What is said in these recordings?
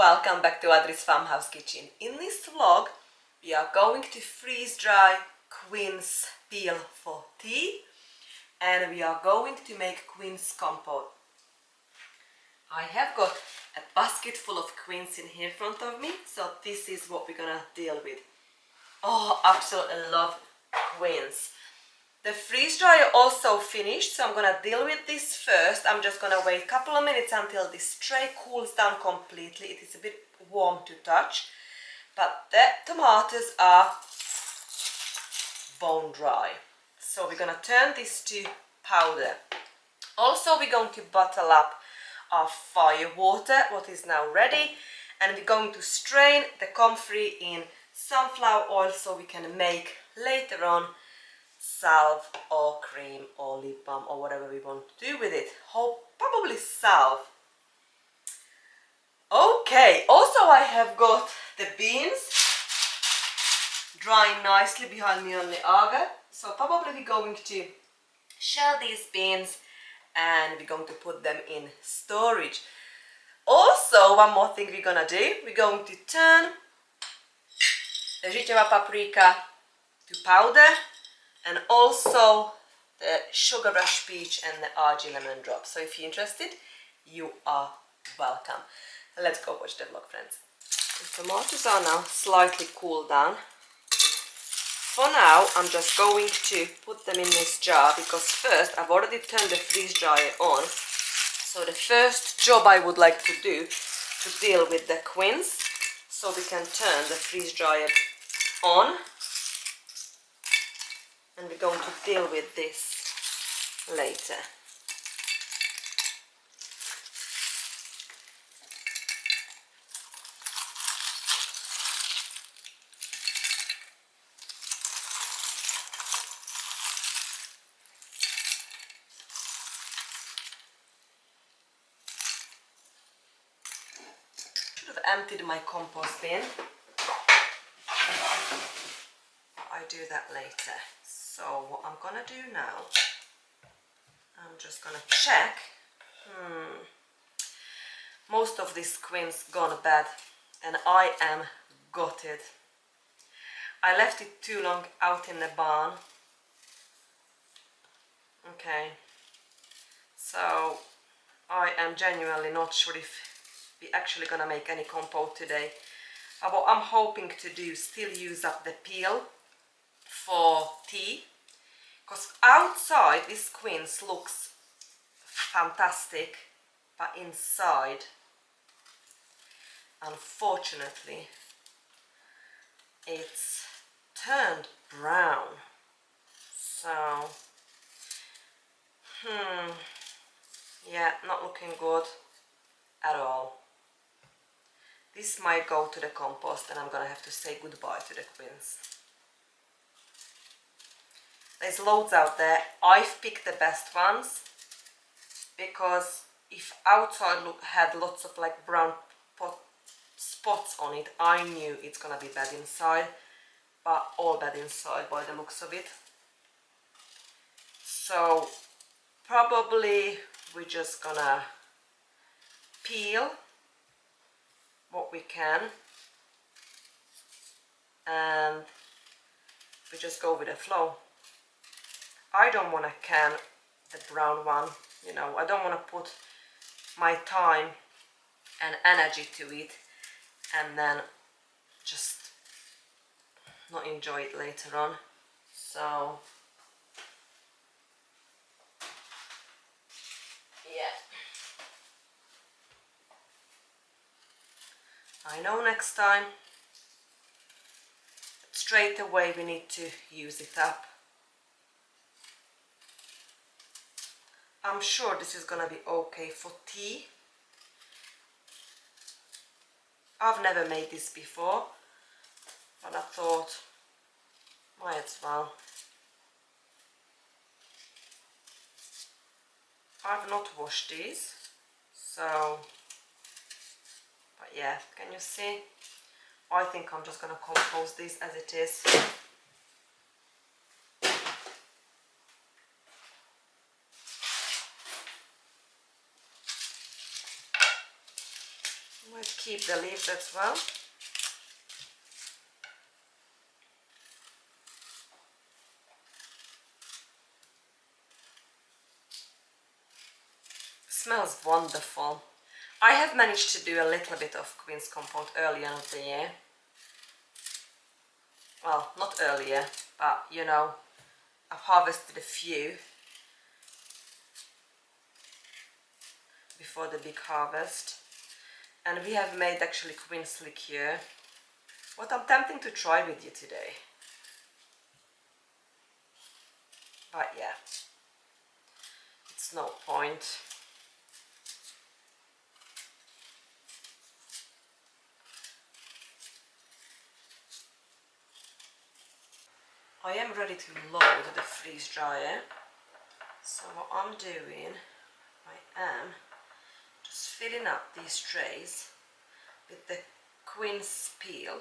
Welcome back to Adri's Farmhouse Kitchen. In this vlog we are going to freeze dry quince peel for tea and we are going to make quince compote. I have got a basket full of quince in here in front of me, so this is what we're gonna deal with. Oh, absolutely love quince. The freeze dryer also finished, so I'm gonna deal with this first. I'm just gonna wait a couple of minutes until this tray cools down completely. It is a bit warm to touch, but the tomatoes are bone dry. So we're gonna turn this to powder. Also, we're going to bottle up our fire water, what is now ready, and we're going to strain the comfrey in sunflower oil so we can make later on salve or cream or lip balm or whatever we want to do with it. Probably salve. Okay, also I have got the beans drying nicely behind me on the auger, so probably we're going to shell these beans and we're going to put them in storage. Also, one more thing we're gonna do, we're going to turn the paprika to powder, and also the sugar rush peach and the RG lemon drop. So if you're interested, you are welcome. Let's go watch the vlog, friends. The tomatoes are now slightly cooled down. For now, I'm just going to put them in this jar because first I've already turned the freeze dryer on. So the first job I would like to do to deal with the quince, so we can turn the freeze dryer on. And we're going to deal with this later. Should have emptied my compost bin. I do that later. So what I'm gonna do now, I'm just gonna check. Most of this quince gone bad and I am gutted. I left it too long out in the barn. Okay, so I am genuinely not sure if we're actually gonna make any compote today. What I'm hoping to do is still use up the peel for tea, because outside this quince looks fantastic, but inside, unfortunately, it's turned brown. So yeah, not looking good at all. This might go to the compost and I'm gonna have to say goodbye to the quince. There's loads out there. I've picked the best ones because if outside had lots of like brown spots on it, I knew it's gonna be bad inside, but all bad inside by the looks of it. So probably we're just gonna peel what we can and we just go with the flow. I don't want to can the brown one, you know, I don't want to put my time and energy to it and then just not enjoy it later on. So yeah, I know next time straight away we need to use it up. I'm sure this is gonna be okay for tea. I've never made this before, but I thought might as well. I've not washed these, so, but yeah, can you see? I think I'm just gonna compost this as it is. Might keep the leaves as well. Smells wonderful. I have managed to do a little bit of quince compote earlier in the year. Well, not earlier, but you know, I've harvested a few before the big harvest. And we have made actually quince liqueur. What I'm tempting to try with you today. But yeah, it's no point. I am ready to load the freeze dryer. So what I'm doing, I am just filling up these trays with the quince peel.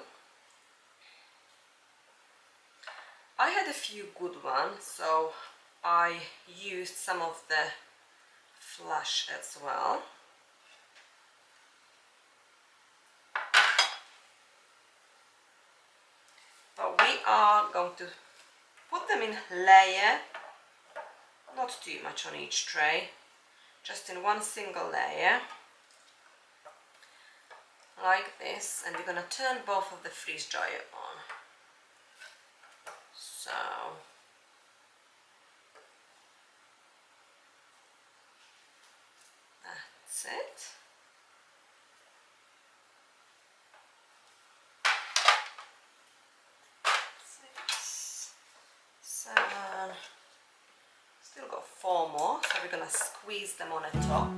I had a few good ones, so I used some of the flesh as well. But we are going to put them in layer, not too much on each tray, just in one single layer, like this, and we're gonna turn both of the freeze dryer on. So that's it. 6, 7, still got 4 more, so we're gonna squeeze them on the top.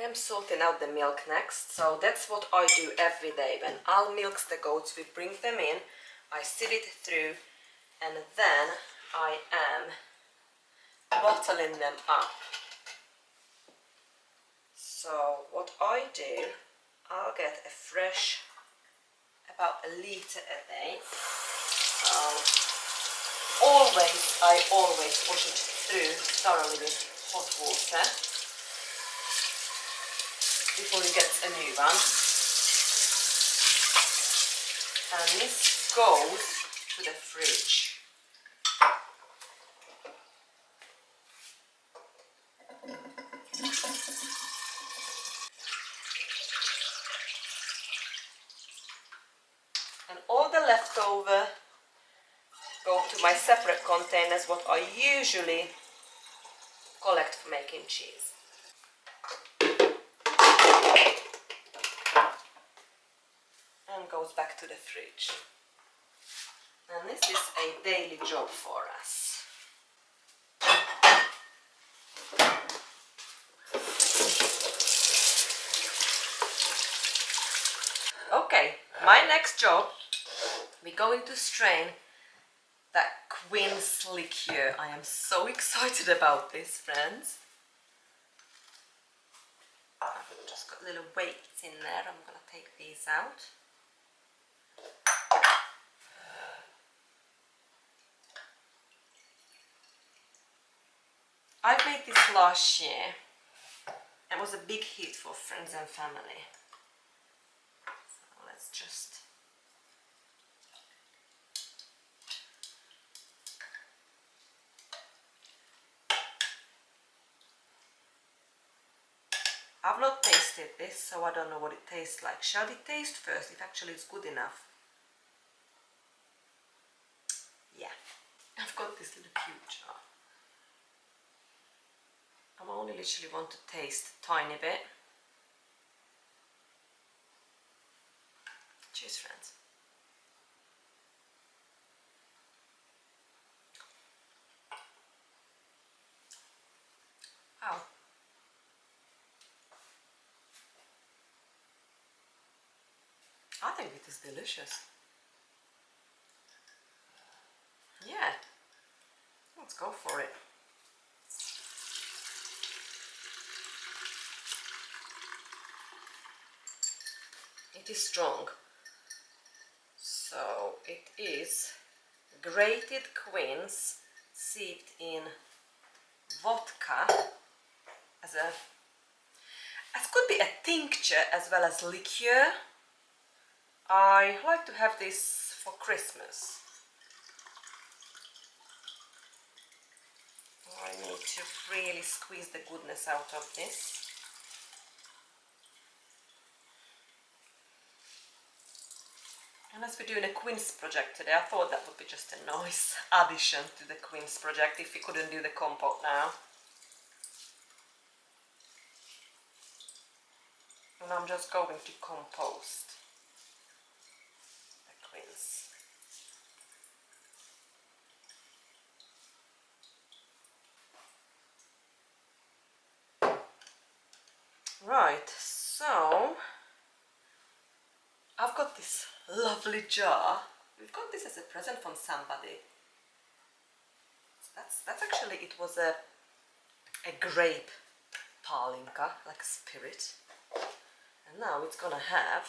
I'm sorting out the milk next, so that's what I do every day. When I'll milk the goats, we bring them in, I sieve it through, and then I am bottling them up. So what I do, I'll get a fresh, about a litre a day. I always wash it through thoroughly with hot water before you get a new one. And this goes to the fridge. And all the leftover go to my separate containers, what I usually collect for making cheese. And goes back to the fridge. And this is a daily job for us. Okay, my next job, we're going to strain that Quince liqueur. I am so excited about this, friends. I've just got little weights in there. I'm gonna take these out. I made this last year. It was a big hit for friends and family. So let's just... I've not tasted this, so I don't know what it tastes like. Shall we taste first if actually it's good enough? Yeah, I've got this little cute jar. I only literally want to taste a tiny bit. Cheers, friends. Wow. I think it is delicious. Yeah, let's go for it. It is strong. So it is grated quince steeped in vodka as could be a tincture as well as liqueur. I like to have this for Christmas. I need to really squeeze the goodness out of this. And as we're doing a Quince project today, I thought that would be just a nice addition to the Quince project if we couldn't do the compote now. And I'm just going to compost the quince. Right, so I've got this lovely jar. We've got this as a present from somebody. So that's actually, it was a grape palinka, like a spirit. And now it's gonna have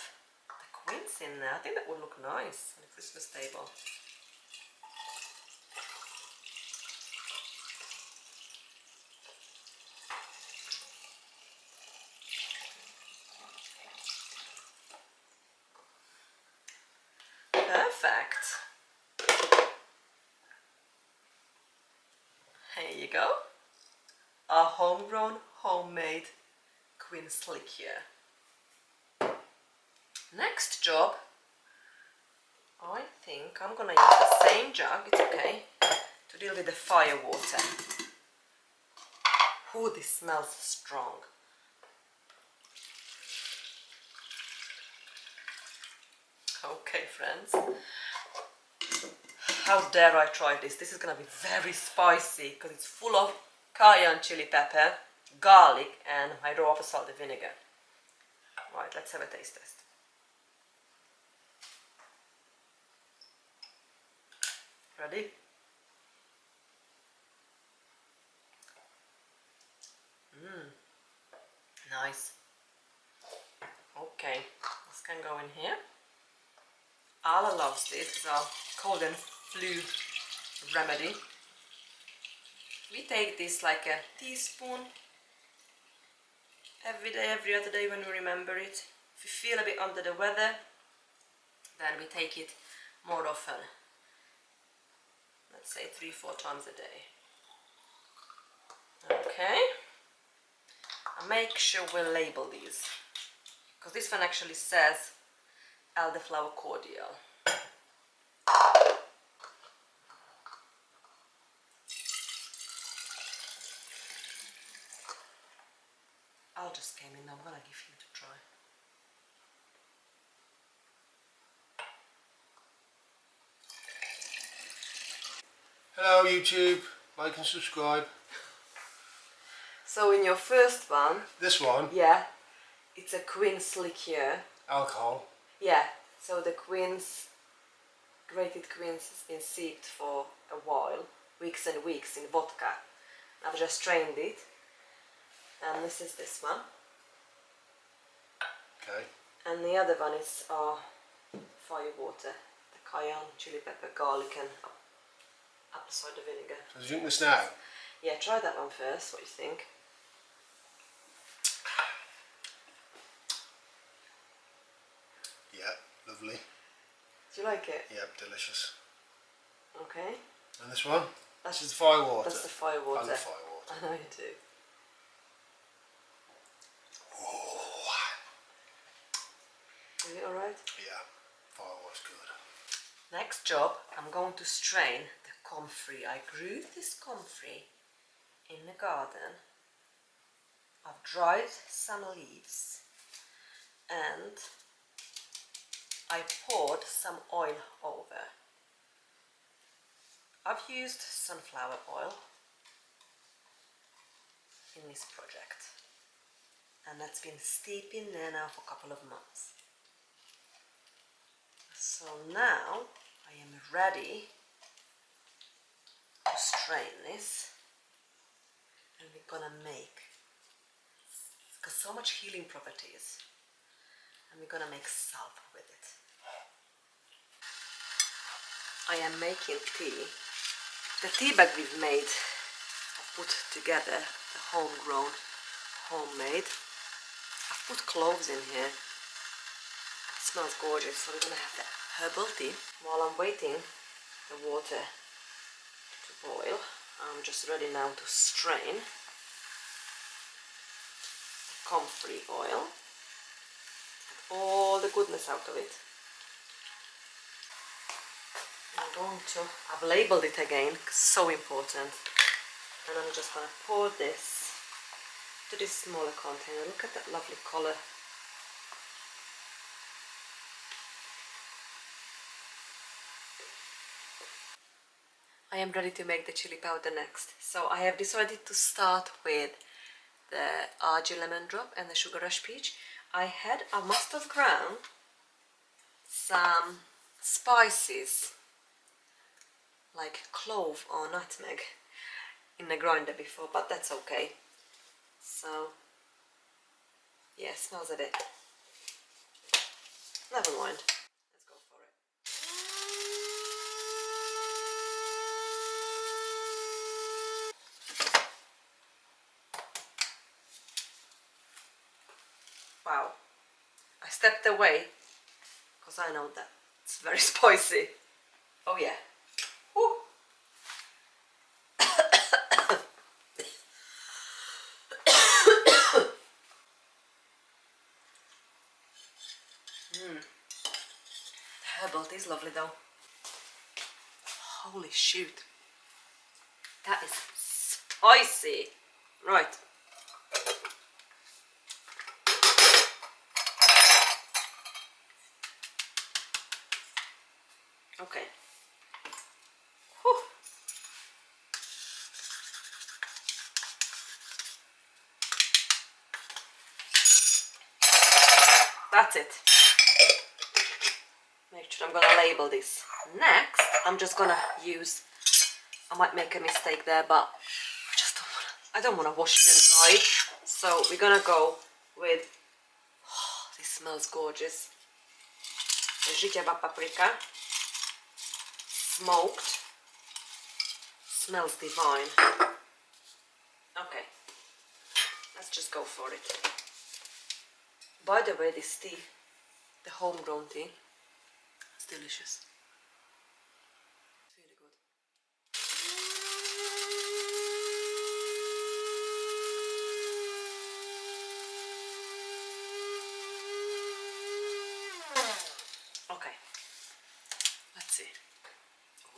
the quince in there. I think that would look nice on the Christmas table. Perfect. Here you go. Our homegrown, homemade quince liqueur. Next job, I think I'm gonna use the same jug, it's okay, to deal with the fire water. Ooh, this smells strong. Okay, friends. How dare I try this? This is gonna be very spicy because it's full of cayenne chili pepper, garlic, and hydroapple salted vinegar. Right, let's have a taste test. Ready? Nice. Okay, this can go in here. Ala loves this. It's a cold and flu remedy. We take this like a teaspoon every day, every other day when we remember it. If we feel a bit under the weather, then we take it more often. Let's say 3-4 times a day. Okay. And make sure we label these, because this one actually says elderflower cordial. Al just came in, I'm gonna give him to try. Hello YouTube, like and subscribe. So in your first one, This one, yeah, it's a quince liqueur. alcohol. Yeah, So the quince, grated quince, has been steeped for a while, weeks and weeks in vodka. I've just strained it, and this is this one. Okay. And the other one is our fire water, the cayenne, chili pepper, garlic and apple cider vinegar. So drink this now? Yeah, try that one first, what do you think? Yeah, lovely. Do you like it? Yep, delicious. Okay. And this one? This is the fire water. That's the fire water. I love fire water. I know you do. Oh. Is it alright? Yeah, fire water's good. Next job, I'm going to strain the comfrey. I grew this comfrey in the garden. I've dried some leaves and I poured some oil over. I've used sunflower oil in this project, and that's been steeping there now for a couple of months. So now I am ready to strain this, and we're gonna make, it's got so much healing properties, and we're gonna make salve with it. I am making tea. The tea bag we've made, I put together, the homegrown, homemade. I've put cloves in here. It smells gorgeous, so we're gonna have the herbal tea. While I'm waiting the water to boil, I'm just ready now to strain the comfrey oil. Get all the goodness out of it. I'm going to, I've labeled it again, so important, and I'm just going to pour this to this smaller container. Look at that lovely colour. I am ready to make the chili powder next. So I have decided to start with the RG lemon drop and the sugar rush peach. I must have ground some spices like clove or nutmeg in the grinder before, but that's okay. So yeah, smells a bit. Never mind. Let's go for it. Wow. I stepped away because I know that it's very spicy. Oh yeah. Woo. The herbal tea is lovely though. Holy shoot. That is spicy. Right. Okay. Whew. That's it. Make sure I'm gonna label this. Next, I'm just gonna use, I might make a mistake there, but I don't wanna wash it and dry it. So we're gonna go with, oh, this smells gorgeous. The paprika, smoked, smells divine. Okay, let's just go for it. By the way, this tea, the homegrown tea, it's delicious. It's really good. Okay, let's see.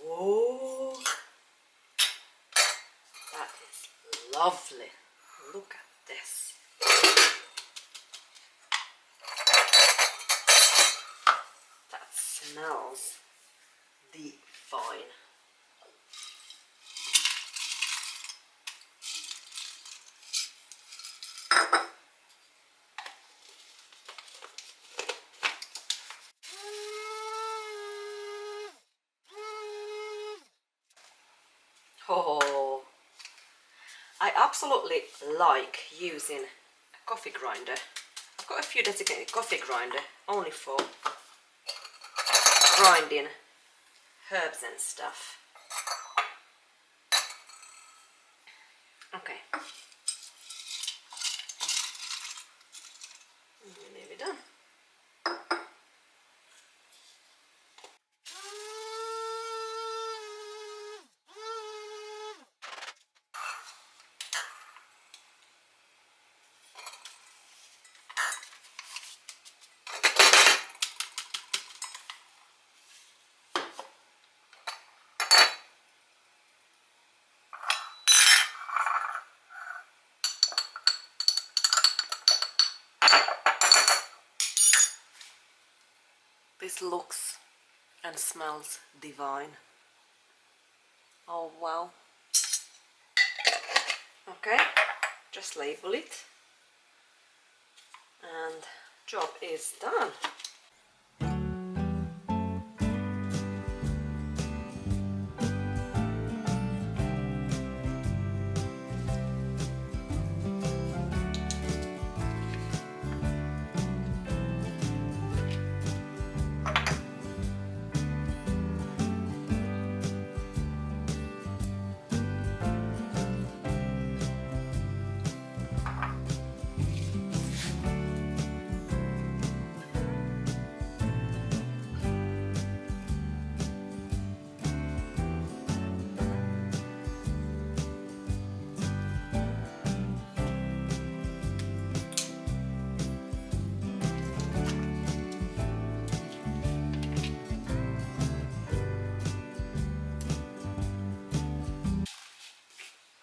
Oh, that is lovely. Look at this. That smells divine. Oh, I absolutely like using a coffee grinder. I've got a few designated coffee grinder only for grinding herbs and stuff. Okay. Nearly done. This looks and smells divine. Oh wow. Okay, just label it and job is done.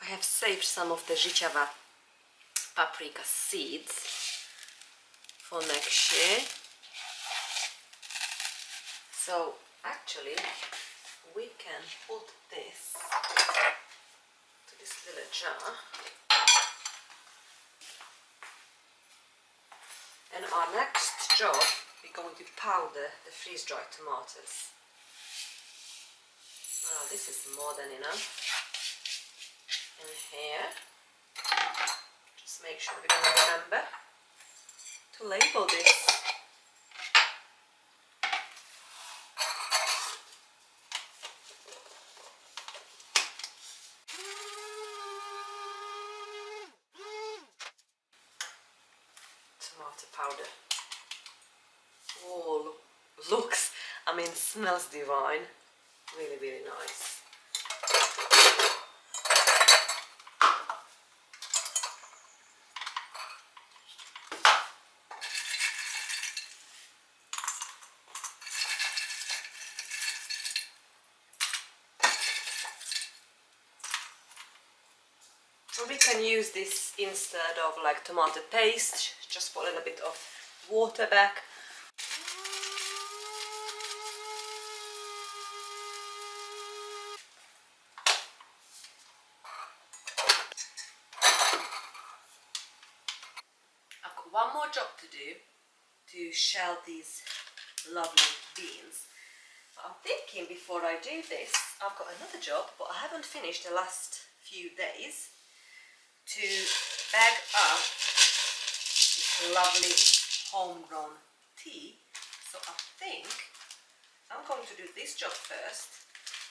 I have saved some of the Życiowa paprika seeds for next year. So actually we can put this to this little jar. And our next job, we're going to powder the freeze-dried tomatoes. Well, this is more than enough. And here, just make sure we're going to remember to label this. Tomato powder. Oh, looks, I mean, smells divine. Really, really nice. So we can use this instead of like tomato paste, just put a little bit of water back. I've got one more job to do to shell these lovely beans. But I'm thinking before I do this, I've got another job, but I haven't finished the last few days, to bag up this lovely homegrown tea. So I think I'm going to do this job first.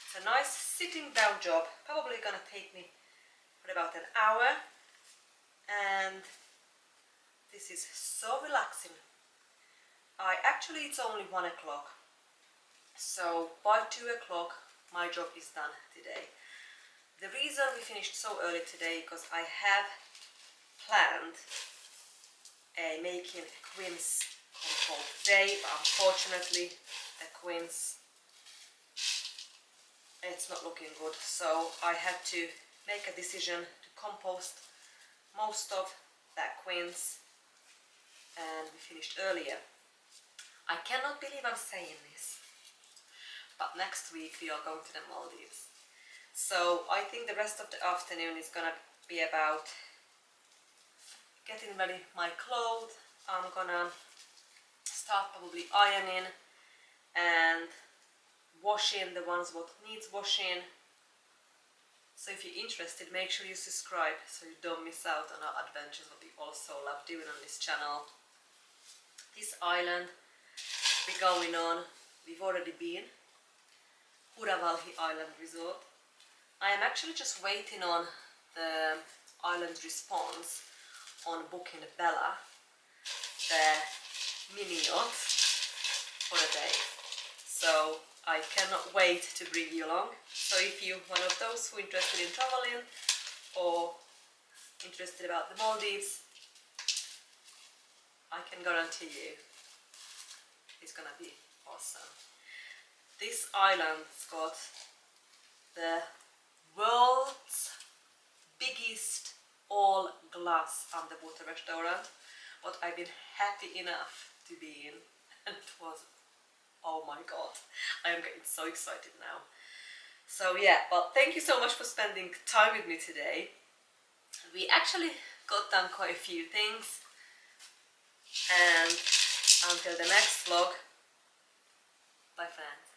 It's a nice sitting down job, probably gonna take me for about an hour, and this is so relaxing. It's only 1 o'clock, so by 2 o'clock my job is done today. The reason we finished so early today because I have planned making a Quince compote today, but unfortunately the Quince, it's not looking good, so I had to make a decision to compost most of that Quince, and we finished earlier. I cannot believe I'm saying this, but next week we are going to the Maldives. So I think the rest of the afternoon is gonna be about getting ready my clothes. I'm gonna start probably ironing and washing the ones what needs washing. So if you're interested, make sure you subscribe so you don't miss out on our adventures, what we also love doing on this channel. This island we're going on, we've already been, Puravalhi Island Resort. I am actually just waiting on the island's response on booking Bella, the mini yacht, for a day. So I cannot wait to bring you along. So if you're one of those who are interested in traveling or interested about the Maldives, I can guarantee you it's gonna be awesome. This island's got the world's biggest all glass underwater restaurant, what I've been happy enough to be in, and it was, oh my god, I am getting so excited now. So yeah, well, thank you so much for spending time with me today. We actually got done quite a few things, and until the next vlog, bye friends.